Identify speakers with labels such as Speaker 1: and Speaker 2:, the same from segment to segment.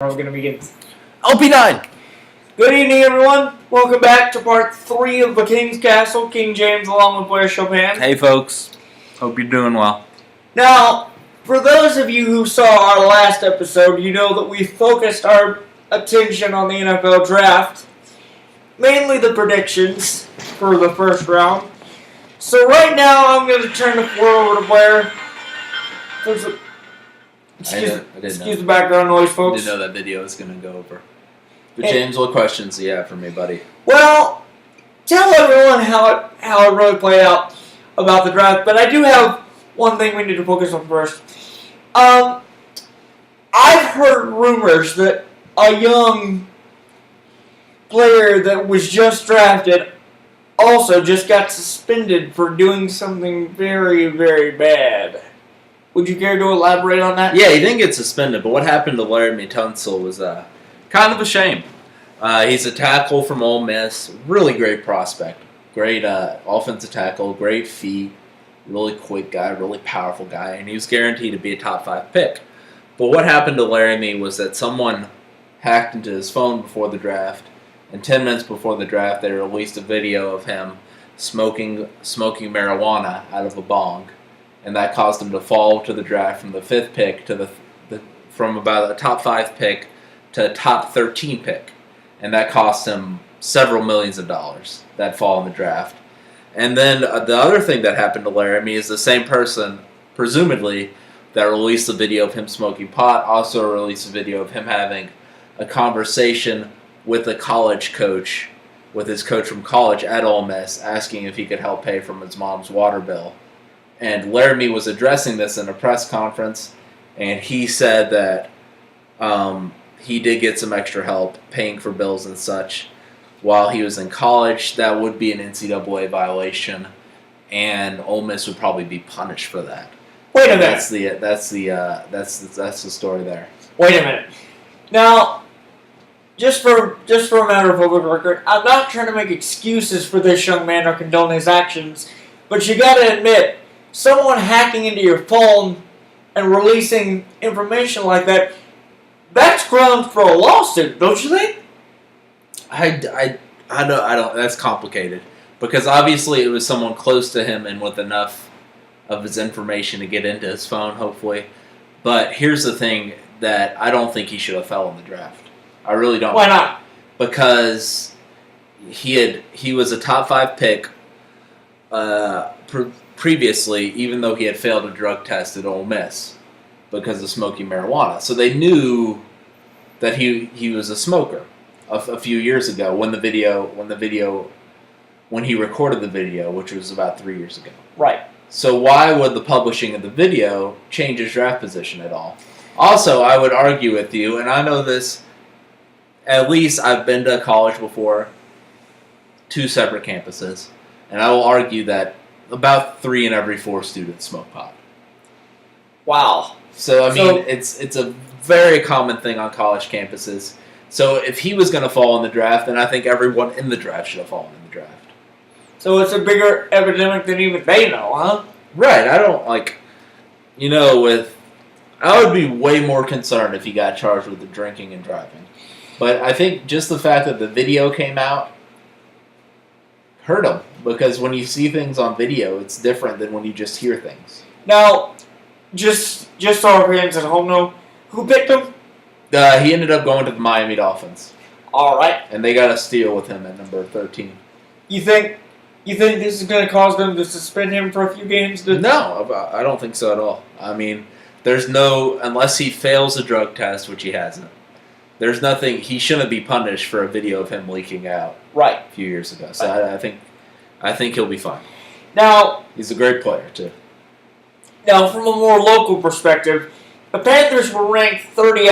Speaker 1: We're going to begin.
Speaker 2: LP9!
Speaker 1: Good evening, everyone. Welcome back to part 3 of the King's Castle. King James along with Blair Chopin.
Speaker 2: Hey, folks. Hope you're doing well.
Speaker 1: Now, for those of you who saw our last episode, you know that we focused our attention on the NFL Draft. Mainly the predictions for the first round. So right now, I'm going to turn the floor over to Blair. Excuse the background noise,
Speaker 2: I
Speaker 1: folks.
Speaker 2: didn't know that video was going to go over. But James, what questions do you have for me, buddy?
Speaker 1: Well, tell everyone how it really played out about the draft. But I do have one thing we need to focus on first. I've heard rumors that a young player that was just drafted also just got suspended for doing something very, very bad. Would you care to elaborate on that?
Speaker 2: Yeah, he didn't get suspended, but what happened to Laramie Tunsil was kind of a shame. He's a tackle from Ole Miss, really great prospect, great offensive tackle, great feet, really quick guy, really powerful guy, and he was guaranteed to be a top 5 pick. But what happened to Laramie was that someone hacked into his phone before the draft, and 10 minutes before the draft, they released a video of him smoking marijuana out of a bong. And that caused him to fall to the draft from the 5th pick to from about a top 5 pick to a top 13 pick. And that cost him several millions of dollars, that fall in the draft. And then the other thing that happened to Laramie is the same person, presumably, that released a video of him smoking pot, also released a video of him having a conversation with a college coach, with his coach from college at Ole Miss, asking if he could help pay for his mom's water bill. And Laramie was addressing this in a press conference, and he said that he did get some extra help paying for bills and such while he was in college. That would be an NCAA violation, and Ole Miss would probably be punished for that.
Speaker 1: Wait a minute.
Speaker 2: That's the story there.
Speaker 1: Wait a minute. Now, just for a matter of public record, I'm not trying to make excuses for this young man or condone his actions, but you got to admit, someone hacking into your phone and releasing information like that, that's grounds for a lawsuit, don't you think?
Speaker 2: I don't. That's complicated because obviously it was someone close to him and with enough of his information to get into his phone, hopefully. But here's the thing that I don't think he should have fell in the draft. I really don't.
Speaker 1: Why not?
Speaker 2: Because he was a top 5 pick previously, even though he had failed a drug test at Ole Miss because of smoking marijuana. So they knew that he was a smoker a few years ago when he recorded the video, which was about 3 years ago.
Speaker 1: Right.
Speaker 2: So why would the publishing of the video change his draft position at all? Also, I would argue with you, and I know this, at least I've been to college before, 2 separate campuses, and I will argue that about 3 in every 4 students smoke pot.
Speaker 1: Wow.
Speaker 2: So it's a very common thing on college campuses. So if he was going to fall in the draft, then I think everyone in the draft should have fallen in the draft.
Speaker 1: So it's a bigger epidemic than even they know, huh?
Speaker 2: Right. I don't I would be way more concerned if he got charged with the drinking and driving. But I think just the fact that the video came out hurt him, because when you see things on video, it's different than when you just hear things.
Speaker 1: Now, just so our fans at home know, who picked him?
Speaker 2: He ended up going to the Miami Dolphins.
Speaker 1: All right.
Speaker 2: And they got a steal with him at number 13.
Speaker 1: You think this is going to cause them to suspend him for a few games?
Speaker 2: No, I don't think so at all. I mean, unless he fails a drug test, which he hasn't, there's nothing, he shouldn't be punished for a video of him leaking out
Speaker 1: right
Speaker 2: a few years ago. So right. I think he'll be fine.
Speaker 1: Now,
Speaker 2: he's a great player, too.
Speaker 1: Now, from a more local perspective, the Panthers were ranked 30.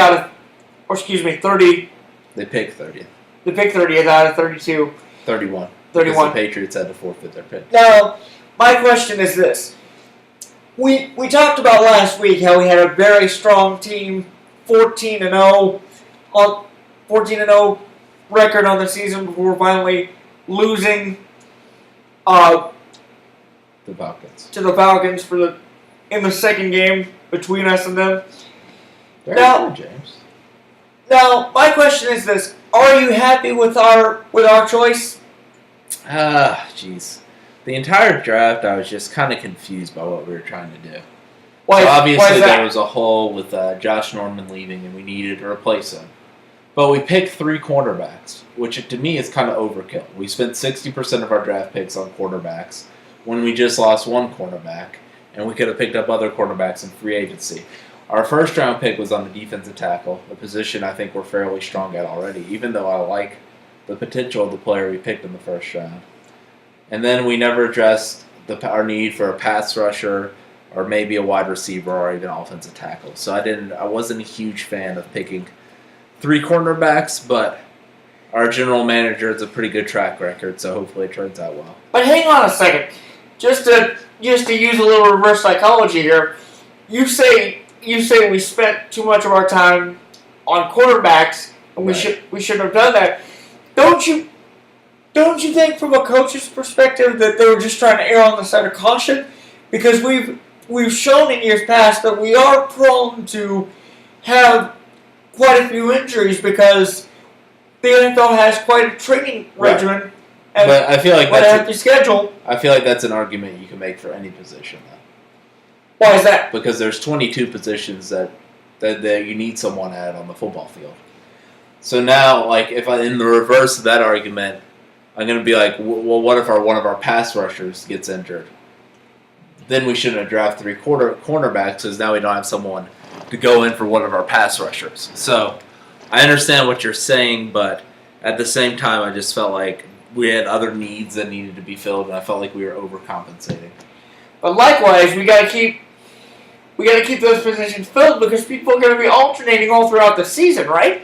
Speaker 2: They picked 30th.
Speaker 1: They picked 30th out of 32.
Speaker 2: 31.
Speaker 1: 31.
Speaker 2: Because the Patriots had to forfeit their pick.
Speaker 1: Now, my question is this. We talked about last week how we had a very strong team, 14-0 record on the season before finally losing
Speaker 2: the Falcons.
Speaker 1: To the Falcons in the second game between us and them.
Speaker 2: Very good, James.
Speaker 1: Now, my question is this: are you happy with our choice?
Speaker 2: Jeez. The entire draft, I was just kind of confused by what we were trying to do.
Speaker 1: Why?
Speaker 2: So obviously,
Speaker 1: why is that?
Speaker 2: there was a hole with Josh Norman leaving, and we needed to replace him. But we picked 3 cornerbacks, which to me is kind of overkill. We spent 60% of our draft picks on quarterbacks when we just lost 1 cornerback, and we could have picked up other cornerbacks in free agency. Our first round pick was on the defensive tackle, a position I think we're fairly strong at already, even though I like the potential of the player we picked in the first round. And then we never addressed our need for a pass rusher or maybe a wide receiver or even offensive tackle. So I wasn't a huge fan of picking 3 cornerbacks, but our general manager has a pretty good track record, so hopefully it turns out well.
Speaker 1: But hang on a second, just to use a little reverse psychology here. You say we spent too much of our time on quarterbacks, and
Speaker 2: Right.
Speaker 1: we should have done that. Don't you think, from a coach's perspective, that they were just trying to err on the side of caution? Because we've shown in years past that we are prone to have quite a few injuries because the NFL has quite a training regimen and
Speaker 2: But I feel like
Speaker 1: quite a hefty schedule.
Speaker 2: I feel like that's an argument you can make for any position, though.
Speaker 1: Why is that?
Speaker 2: Because there's 22 positions that you need someone at on the football field. So now, like, if in the reverse of that argument, I'm going to be like, well, what if one of our pass rushers gets injured? Then we shouldn't have drafted 3 cornerbacks because now we don't have someone to go in for one of our pass rushers. So I understand what you're saying, but at the same time, I just felt like we had other needs that needed to be filled, and I felt like we were overcompensating.
Speaker 1: But likewise, we gotta keep those positions filled because people are gonna be alternating all throughout the season, right?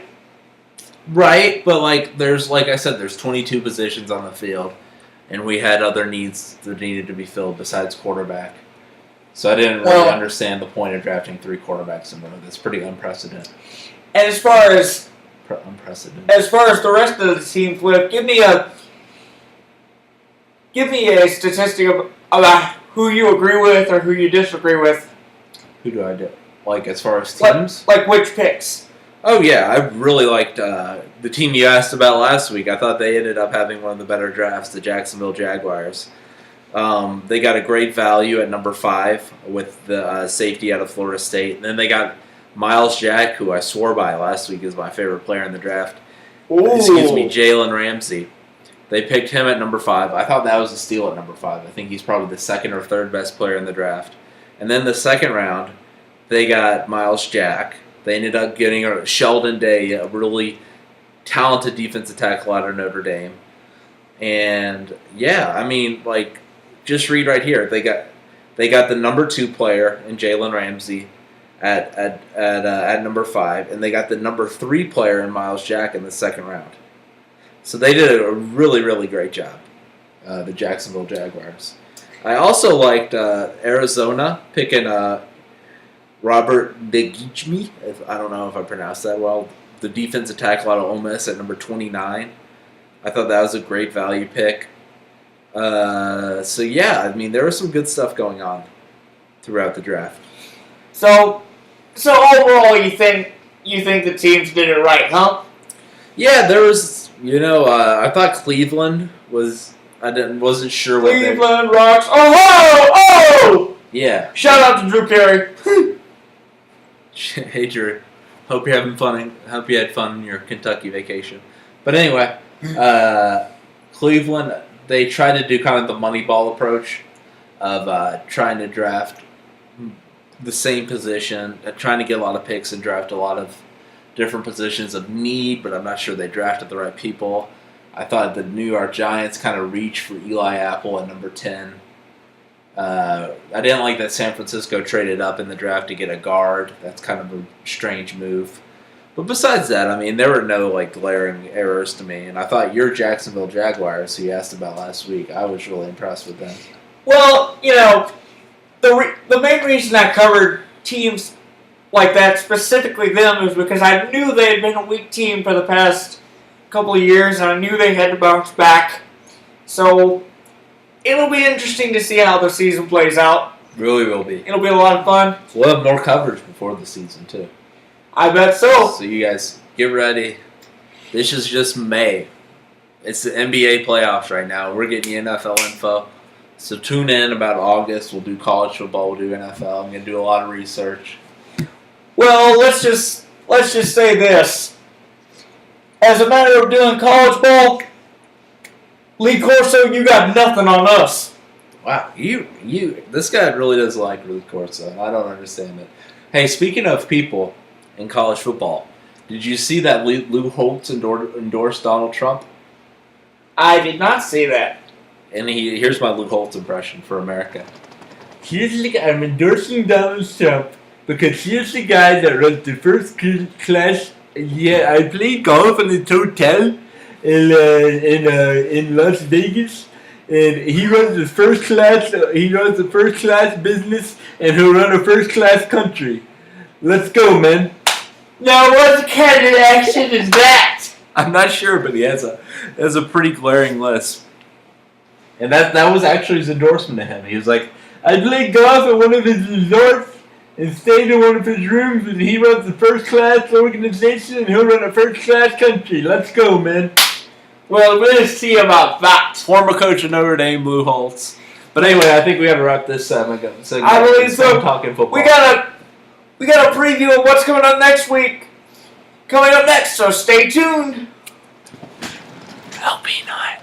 Speaker 2: Right, but like I said, there's 22 positions on the field, and we had other needs that needed to be filled besides quarterback. So I didn't really understand the point of drafting 3 quarterbacks in a row. That's pretty unprecedented.
Speaker 1: And as far as
Speaker 2: Unprecedented.
Speaker 1: the rest of the team, Flip, give me a statistic about who you agree with or who you disagree with.
Speaker 2: Who do I do? Like as far as teams?
Speaker 1: Like which picks?
Speaker 2: Oh yeah, I really liked the team you asked about last week. I thought they ended up having one of the better drafts, the Jacksonville Jaguars. They got a great value at number 5 with the safety out of Florida State. And then they got Miles Jack, who I swore by last week is my favorite player in the draft.
Speaker 1: Ooh.
Speaker 2: Jalen Ramsey. They picked him at number 5. I thought that was a steal at number 5. I think he's probably the 2nd or 3rd best player in the draft. And then the second round, they got Miles Jack. They ended up getting Sheldon Day, a really talented defensive tackle out of Notre Dame. And yeah, I mean, like, just read right here. They got the number 2 player in Jalen Ramsey at number 5, and they got the number 3 player in Miles Jack in the second round. So they did a really, really great job, the Jacksonville Jaguars. I also liked Arizona picking Robert Degichme. I don't know if I pronounced that well. The defensive tackle out of Ole Miss at number 29. I thought that was a great value pick. So yeah, I mean there was some good stuff going on throughout the draft.
Speaker 1: So overall, you think the teams did it right, huh?
Speaker 2: Yeah, there was. I thought Cleveland was. Wasn't sure what
Speaker 1: Cleveland rocks. Oh!
Speaker 2: Yeah.
Speaker 1: Shout out to Drew Carey.
Speaker 2: Hey Drew, hope you're having fun. Hope you had fun in your Kentucky vacation. But anyway, Cleveland, they tried to do kind of the Moneyball approach of trying to draft the same position, trying to get a lot of picks and draft a lot of different positions of need, but I'm not sure they drafted the right people. I thought the New York Giants kind of reached for Eli Apple at number 10. I didn't like that San Francisco traded up in the draft to get a guard. That's kind of a strange move. But besides that, I mean, there were no glaring errors to me. And I thought your Jacksonville Jaguars, who you asked about last week, I was really impressed with them.
Speaker 1: Well, the main reason I covered teams like that, specifically them, is because I knew they had been a weak team for the past couple of years, and I knew they had to bounce back. So it'll be interesting to see how the season plays out.
Speaker 2: Really will be.
Speaker 1: It'll be a lot of fun.
Speaker 2: We'll have more coverage before the season, too.
Speaker 1: I bet so.
Speaker 2: So you guys Get ready. This is just May. It's the NBA playoffs right now. We're getting you NFL info. So tune in about August. We'll do college football. We'll do NFL. I'm going to do a lot of research.
Speaker 1: Well, let's just say this. As a matter of doing college ball, Lee Corso, you got nothing on us.
Speaker 2: Wow, this guy really does like Lee Corso, and I don't understand it. Hey, speaking of people in college football, did you see that Lou Holtz endorsed Donald Trump?
Speaker 1: I did not see that.
Speaker 2: And here's my Lou Holtz impression for America.
Speaker 3: I'm endorsing Donald Trump because he's the guy that runs the first class. Yeah, I played golf in this hotel in Las Vegas, and he runs the first class. He runs the first class business, and he'll run a first class country. Let's go, man.
Speaker 1: Now, what kind of accent is that?
Speaker 2: I'm not sure, but he has a pretty glaring list. And that was actually his endorsement to him. He was like,
Speaker 3: I played golf at one of his resorts and stayed in one of his rooms, and he runs the first class organization, and he'll run a first class country. Let's go, man.
Speaker 1: Well, we'll see about that.
Speaker 2: former coach of Notre Dame, Lou Holtz. But anyway, I think we have to wrap this segment.
Speaker 1: I believe so.
Speaker 2: Talking football.
Speaker 1: We got a preview of what's coming up next week. Coming up next, so stay tuned.
Speaker 2: LP9.